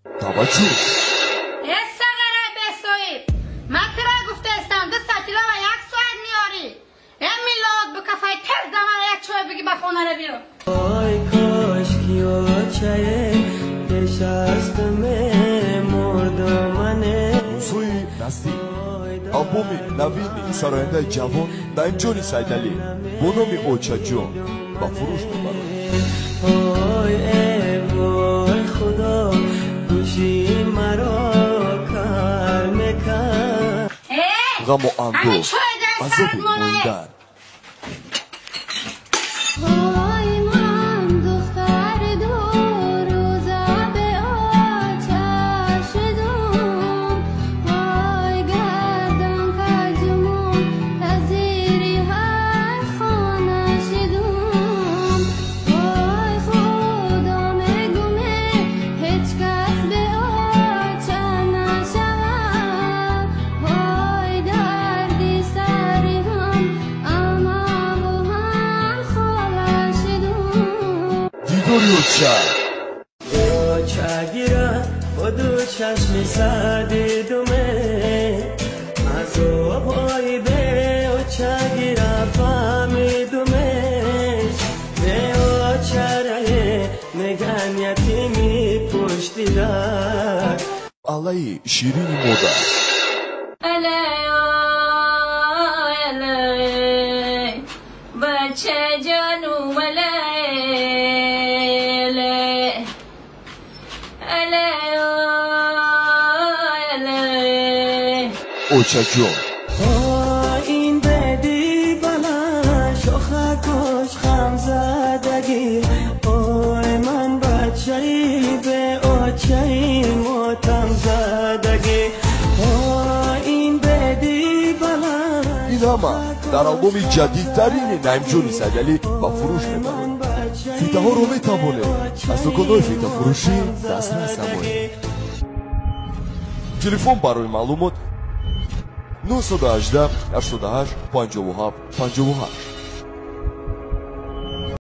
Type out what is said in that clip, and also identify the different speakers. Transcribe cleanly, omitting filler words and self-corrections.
Speaker 1: توجه
Speaker 2: استقره بسوید من ترا گفته استم 2 ساعتی و 1 ساعت میاری این میلاد به کفای تر زمان یک چوه بگی به خونه رو بیرون
Speaker 3: آی کاش کیو چه نشستمه مردمانه
Speaker 1: موضوعی نزدیک آلبومی نوینی سراینده جوان نعیمجان سیدعلی با نام اوچا جون با فروش میبرد.
Speaker 3: آی وای خدا گوشی مرا کار میکن
Speaker 1: غم و اندوه عذاب موندن
Speaker 4: وای من دختر 2 روزه به آتش دوم وای گردن کجمون تزیری هر خانه شدوم وای خدا میگومه هیچ کس به آتش نشود وای دردی سری هم اما با هم خواهد شدوم
Speaker 1: دیداری اوچا
Speaker 3: اوچا گیره با 2 چشم سردی دومه از های به اوچا گیره فهمیدومش به اوچا ره نگن یتیمی پشتی در
Speaker 1: علای شیرین مودا
Speaker 2: الی بچه جانو
Speaker 1: اوچا جون
Speaker 3: این بدی بلند شاخکش خم زدگی آی من بچه‌ای به اوچه‌ای ماتم زدگی این بدی بلند
Speaker 1: این همه در آلبوم جدیدترین نعیمجان سیدعلی با فروش میبرد. فیته ها رو میتوانه از دکان‌های فیته فروشی دسترس نمایید. تلفن برای معلومات 918 88 57 58